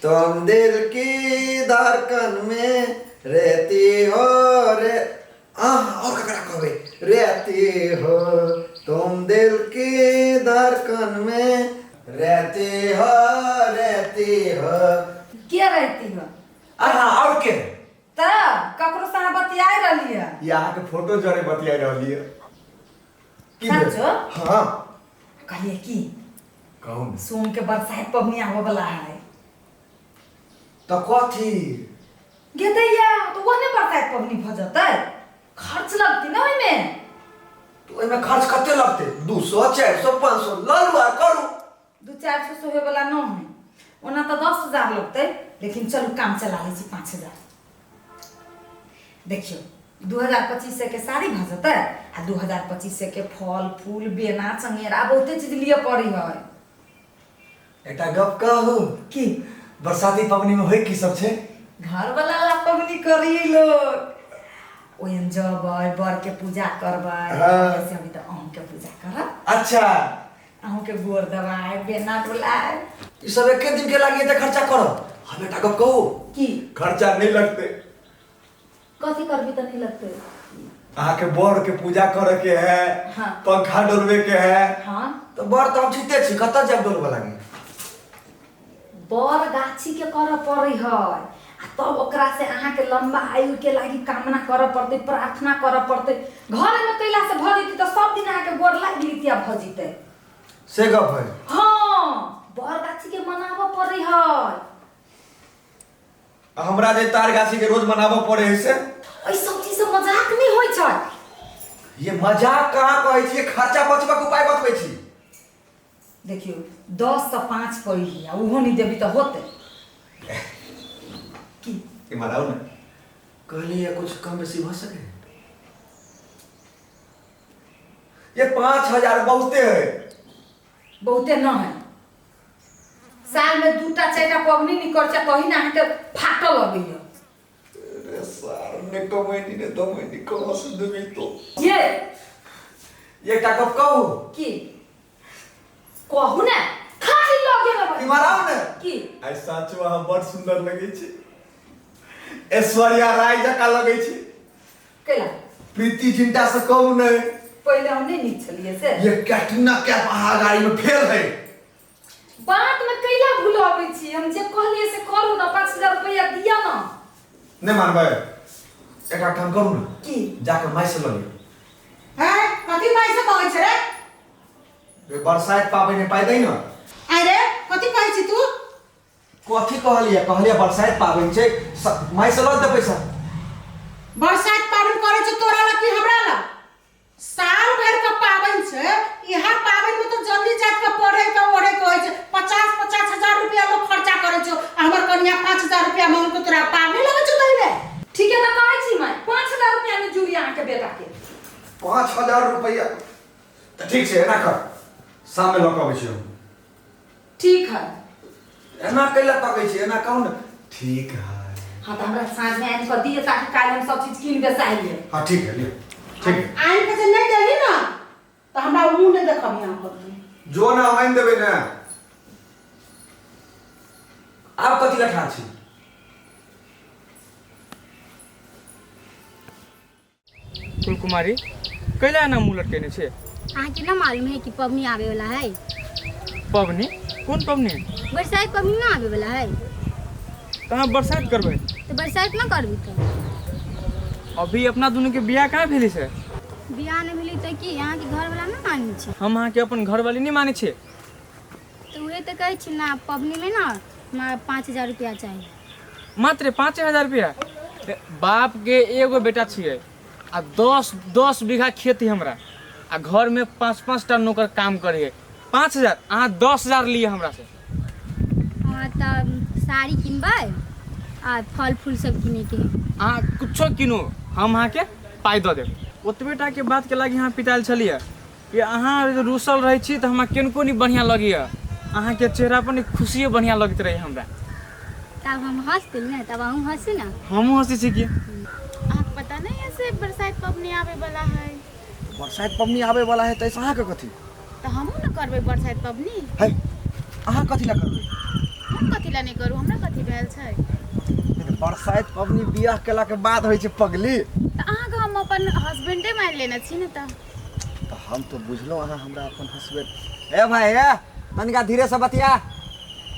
तुम दिल की धड़कन में रहती हो रे और ककरा कहबे रहती हो तुम दिल की धड़कन में रहती हो क्या रहती हो और के त ककरो से बतियाई रहली है यहाँ के फोटो जरे बतियाई रहली है सचो हाँ कहलिए की कहूँ सोम के बरसात पबनी आवे वाला है तो कथी गे दैया तो वहने बरसात पबनी भ जतै खर्च लगती ना ओइमे तो ओइमे खर्च कते लगते 200 400 500 ललुआ करू 200-400 होए वाला न है ओना तो 10,000 लगते लेकिन चलू काम चला लै छी 5,000 देखियो 2025 के साड़ी भ जतै आ 2025 के फल फूल बेना चंगेरा बहुते चीज लिए पड़ी है एटा गप कहू की बरसाती पबनी में होय की सब छे घर वाला पबनी करी लोग ओयन जबै बर के पूजा करबै ऐसे अभी तो अहूं के पूजा करब अच्छा अहूं के गोर दबाए बेना डोलाए ई सब एक दिन के लागी त खर्चा करब हम एटा गप कहू की खर्चा नहीं लगते कथी करबी त नहीं लगते अहाँ के बर के पूजा करे के है हाँ। पंखा डोलवे के है हां तो बर तो हम जीते छी कत जब डोलबे लागी बर गाछी के कर पड़ी है आ तब ओकरा से अहाँ के लंबा आयु के लागी कामना कर पड़ते प्रार्थना कर पड़ते घर में कैला से भ जैती तो सब दिन अहाँ के गोर लाग लितिया भ जैते से गप है हां बर गाछी के मनाबो पड़ी है हमरा जे तार गाछी के रोज मनाबो पड़े है से ओइ सब चीज से मजाक नहीं होय छै ये मजाक कहाँ कहै छी खर्चा बचबा के उपाय बतबै छी देखियो 10 से 5 पड़ी है ओहो नहीं देबी तो होते की के मनाओ ना कहलिए कुछ कम बेसी भ सके ये 5,000 बहुते है बहुते न है साल में 2-4 पबनी निकल छै कहीं ना के फाटल लगैया अरे सार ने कमैनी ने दमैनी कहाँ से देबी तो ये एकटा गप कहू की कहू ना खाली लगे ना ई मराओ ना की आई साचो अहाँ बड़ सुंदर लगै छी ऐश्वर्या राय जका लगै छी केला प्रीति जिंटा से कहू नहीं पहले हम नहीं नीक छलिए से ये कैटरीना कैफ अहाँ गाड़ी में फेल है बात में कैला भुलाबै छी हम जे कहलिए से करू ना 5,000 रुपया दिया ना नहीं मानबै एकटा काम करू ना की जाके माई से ल लियो हैं कथी माई से कहै छै रे रे बरसात पाबै ने पाइ दै न अरे कथी कहै छी तू कथी कहलिए बरसात पाबै छै माई से ल दे पैसा बरसात पाबन करे छै तोरा ला कि हमरा ला साल भर का पाबन छै इहा पाबन में तो जल्दी जात के पढ़े के ओढ़े के होय छै 50-50 हजार रुपया लोग खर्चा करे छै हमर कन्या 5,000 रुपया मांग के तोरा पाबन लगे छै तइमे ठीक है तो कहै छी मैं 5,000 रुपया में जुड़ी अहाँ के बेटा के 5,000 रुपया तो ठीक छै एना कर शाम में ल के आबै छी हम ठीक है एना कैला तकै छी एना कहू ना ठीक है हाँ तो हमरा साँझ में आनि कर दिए ताकि काल हम सब चीज कीन बेसाइए हां ठीक है लियो ठीक है आइन के जे नहीं देली ना तो हमरा मुंह नहीं देखब यहां पर जो ना हम देबे ना आप कथी ला ठाड़ छी फूलकुमारी कैला ना मुंह लटकेने छे अहाँ के ना मालूम है कि पबनी आवे वाला है पबनी कौन पबनी बरसात पबनी ना आवे वाला है कहाँ बरसात करबै तो बरसात ना करबी तो अभी अपना दुनू के बियाह कहाँ भेली से बियाह नहीं मिली तो कि यहाँ के घर वाला ना मानी छै हम अहाँ के अपन घर वाली नहीं माने छे तो वही तो कहै छी ना पबनी में ना हमरा 5,000 रुपया चाहिए मात्र 5,000 रुपया बाप के एगो बेटा छिए आ 10 बीघा खेत है हमरा आ घर में 5-5 टा नौकर काम करे 5,000 अहाँ 10,000 लिए हमरा से हाँ तब साड़ी किनबै आ फल फूल सब किने के अहाँ कुछो किनो हम अहाँ के पाई दऽ देब ओतबे टा के बात के लागी अहाँ पिटाइल छलिए कि अहाँ रूसल रहे छी तो हमरा किनको नहीं बढ़िया लगिए अहाँ के चेहरा पर खुशिये बढ़िया लगत रही हमरा तब हम हंसते ना तब हम हंसी ना हमहू हंसी छी कि आपको पता नहीं है से बरसात पबनी आवे वाला है बरसात पबनी आवे वाला है तैसे अहाँ के कथी तो हमहू न करबे बरसात पबनी है अहाँ कथी ला करबै हम कथी ला नहीं करू हमरा कथी भेल छै बरसाइत पबनी बियाह केला के बाद होइ छै पगली। त अहाँ के हम अपन हस्बैंडे मान लेना छी न त तो हम तो बुझलो अहाँ हमरा अपन हस्बैंड। ए भाई ए तनिका धीरे से बतिया,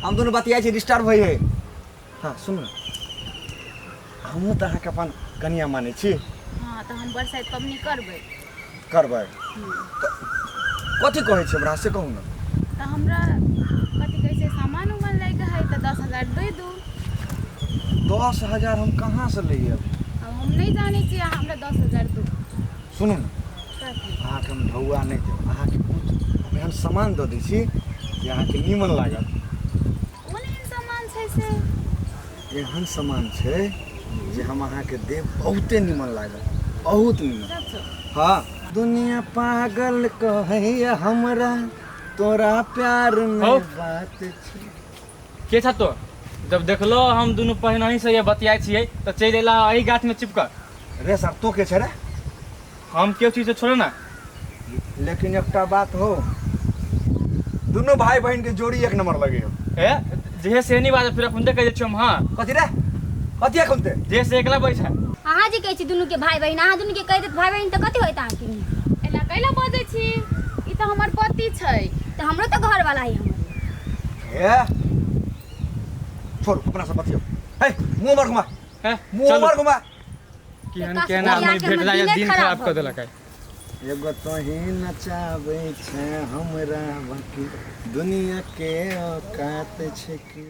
हम दोनों बतिया छी डिस्टर्ब होई है। हाँ सुन न, हमहूँ तो अहाँके अपन कनिया मानै छी। हां त हम बरसाइत पबनी करबै करबै कथी कहै छै हमरा से कहू न। त हमरा कथी कहै छै सामान उमान लैके है त 10,000 दे दू। 10,000 हम कहाँ से लिए? अब हम नहीं जाने छी अहाँ हमरा 10,000 दू। सुनू न, अहाँके हम ढौआ नहीं देब, अहाँके कुछ एहन सामान दऽ दै छी जे अहाँके नीमन लागत। कोन एहन सामान छै से? एहन सामान छै जे हम अहाँके देब, बहुते नीमन लागत, बहुत नीमन। सच हाँ दुनिया पागल कहैया हमरा, तोरा प्यार में हौ। बात छै। के था तो जब देखलो हम दोनों पहिनही से ये बतियाई छियै तो चल एला एही गाछ में चिपक। रे सर तो के छै रे? हम क्यों चीज से छोड़ो ना। लेकिन एकटा बात हो, दोनों भाई बहन के जोड़ी एक नंबर लगे हो। ए जे से नहीं बात फिर अपन देख जे हम हां कथी रे? कथी एखनते? जे से एकला बैठा। अहाँ जे कहै छी दुनू के भाई बहिन, अहाँ दुनू के कहि देत भाई बहिन त कथी होइत अहाँ के? एला कैला बजै छी? ई त हमर पति छै। त हमरो त घर वाला है हमर। ए छोड़ अपना से बतियो। हे मुंह मार घुमा, हैं मुंह मार घुमा। केहन केहन आदमी भेट जाय दिन खराब कर देलक है। एगो तोही नचाबै छै हमरा, बाकी दुनिया के औकात छै कि।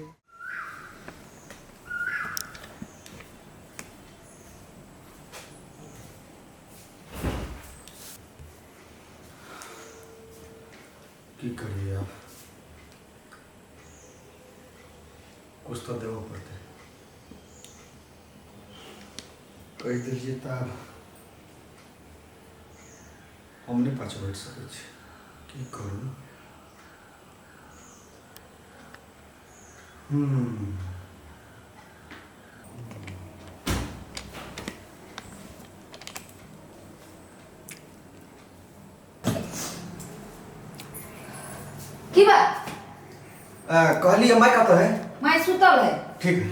की करिए आप, कुछ तो देव पड़ते। कह दीजिए तब हम नहीं पाछ बैठ सकै छी, की करू। की बात? कहली माई का तो है मैं सुतल है। ठीक है।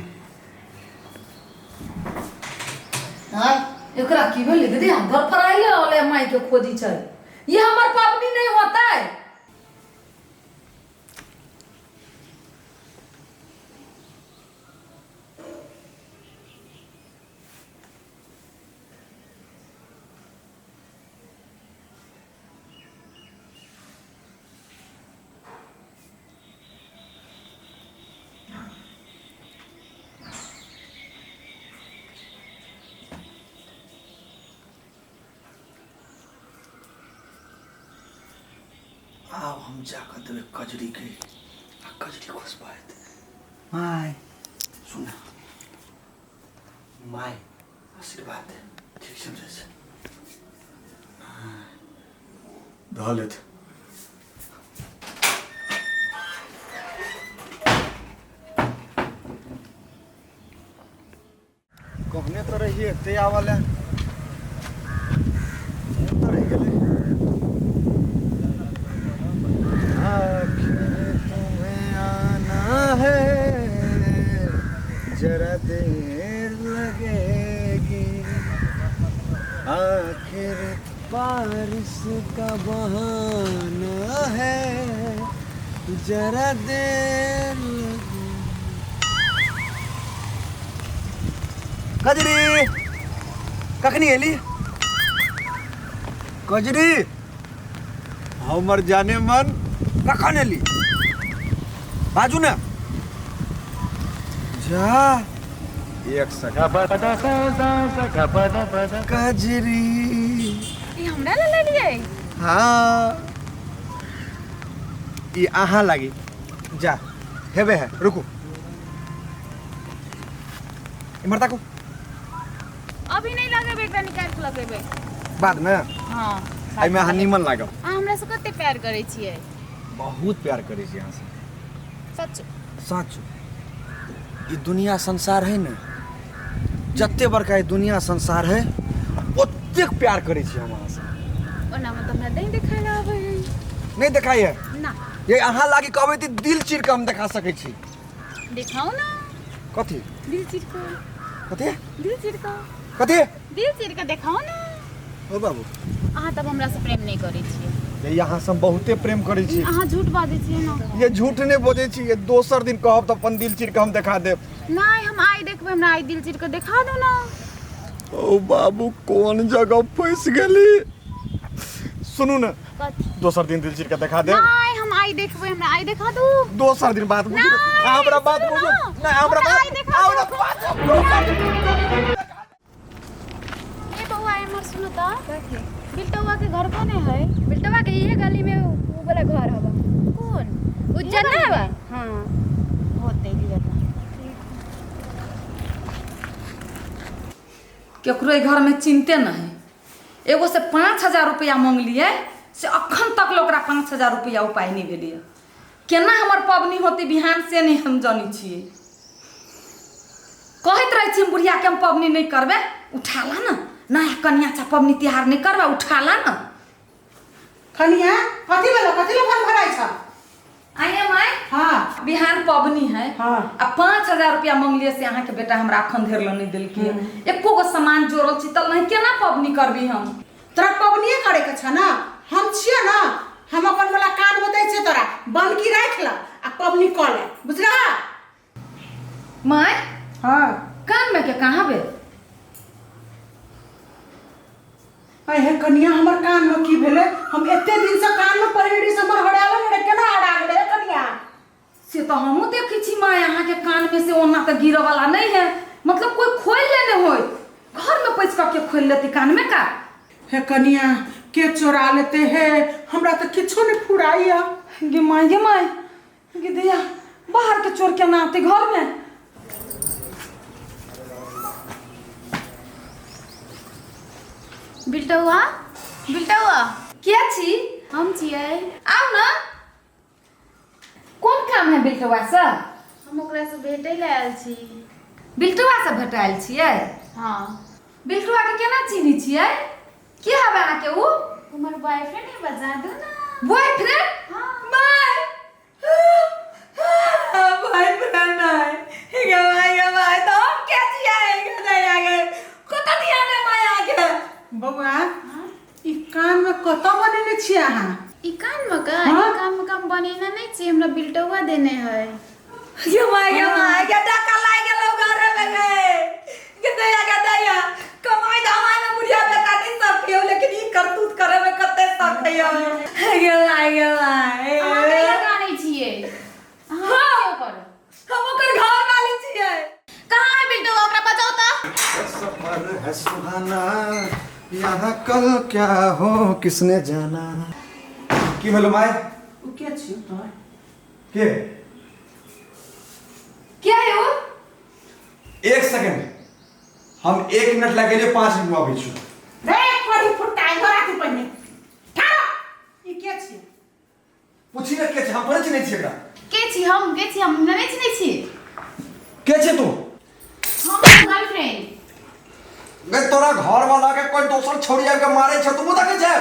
हां एकरा की भेल दीदी? हम घर पर आइले ओले माई के खोजी छै। ये हमर पापनी नहीं होता है। अब हम जाकर देवे कजरी के, कजरी खुश बात। माय सुना, माय आशीर्वाद ठीक समझे से धलेत। कहने तो रहिए ते आवले तो रह गेले। तुम्हें आना है, जरा देर लगेगी, आखिर बारिश का बहाना है, जरा देर लगेगी। कजरी कखनी एली? कजरी हमर जाने मन कखन एली? बाजू ना। जा एक सेकंड। कजरी ई हमरा ला लेलियै? हाँ ई अहाँ लागी। जा हेबे है, रुकू इमर ताकू। अभी नहीं लगेबै, एकरा निकाल के लगेबै बाद में। हां एहिमे अहाँ नीमन लागब। अहाँ हमरा से कते प्यार करै छियै? बहुत प्यार करै छी अहाँ से। सच सच ई दुनिया संसार है ना, जत्ते बड़का ई दुनिया संसार है ओतेक प्यार करै छी हम अहाँ से। ओना में त हमरा नहीं देखाय आबै है। नहीं देखाइए ना ये अहाँ लागी कहबै त दिल चीर के हम देखा सकै छी। देखाओ ना कथी दिल चिर को कथी दिल चिर को कथी दिल चिर के देखाओ ना ओ बाबू अहाँ तब हमरा से प्रेम नहीं करै छियै ये यहाँ से हम बहुते प्रेम करै छी अहाँ झूठ बाजै छियै ना ये झूठ नहीं बोझे छी ये दोसर दिन कहब तो अपन दिल चीर के हम दिखा देब नहीं हम आई देखबै हमरा आई दिल चिर के देखा दो ना ओ बाबू कौन जगह फंस गेली सुनू ना कथी दोसर दिन दिल चीर के दिखा देब नहीं हम आई देखबै हमरा आई देखा दू दोसर दिन बात बुझू हमरा बात बुझू नहीं हमरा बात ए बउआ हमर सुनो त बिल्टवा के घर कोने है बिल्टवा के इहे गली में वो वाला घर हवा कौन उज्जर ना हवा हाँ होते ही बता केकरो घर में चिंते नहीं एगो से 5,000 रुपया मांग लिए से अखन तक ओकरा 5,000 रुपया उपाय नहीं भेलिए केना हमर पबनी होती बिहान से नहीं हम जानी छिए कहत रहे छी बुढ़िया के हम पबनी नहीं करबे उठाला ना नया कन्या चा पबनी तिहार नहीं करबा उठाला ना कनिया कथी भेलो कथी लो फल भराई छ आइए माय हां बिहान पबनी है हाँ। अब 5,000 रुपया मांगलिए से अहाँ के बेटा हमरा अखन धेर लो नहीं दिल के एको गो सामान जोड़ल चितल नहीं केना पबनी करबी हम तोरा पबनीए करे के छ ना हम छिए ना हम अपन वाला कान बताइ छै तोरा बनकी राख ल आ पबनी क ले बुझला माय हां कान में के कहाँ बे हे कनिया हमर कान में की भेले हम एते दिन से कान में परेडी से हमर हड़ाला ने केना हड़ा गेले कनिया से तो हमहू देखी छी माँ यहाँ के कान में से ओना तो गिरे वाला नहीं है मतलब कोई खोल लेने हो घर में पैसा के खोल लेती कान में का हे कनिया के चोरा लेते है हमरा तो किछो नहीं फुराइया गे माय गे दिया बाहर के चोर के ना आते घर में बिल्टवा क्या छी हम छियै आओ ना कौन काम है बिल्टवा से हम ओकरा से भेटै ले आयल छी बिल्टवा से भेटाइल छियै हां बिल्टवा के केना चिन्ही छियै के हवे अहाँ के उ हमर बॉयफ्रेंड है बजा दो ना बॉयफ्रेंड हाँ। बाय बॉयफ्रेंड नहीं गे भाई तो हम क्या छियै नहीं आगे कत दिया ने माय आगे बबुआ ई कान में कत बनेने छी अहाँ ई कान में का हाँ? ई कान में काम बनेना नहीं छी हमरा बिल्टवा देने है गे माय के डका लाग गेलो घर में गे दया कमाई धमाई में बुढ़िया बेटा नहीं सब पियो लेकिन ई करतूत करे में कते सब पियो गे माय अहाँ कहिया जानै छियै हाँ। हां पर हम ओकर घर वाली छियै कहां है बिल्टवा ओकरा बचाओ त सफर है सुहाना यहाँ कल क्या हो किसने जाना की भेलो माय उ के छी तोर के क्या है वो एक सेकंड हम 1 मिनट लगेले 5 मिनट में आबै छी रे पड़ी फुटाई घरा के पन्ने ठाड़ा ई के छी पूछी ना के छै हम तोरे चिन्है छी एकरा के छी हम नहीं चिन्है छी के छै तू हम गर्लफ्रेंड गे तोरा घर वाला के कोई दोसर छोड़ी आके मारे छ तू देखे छै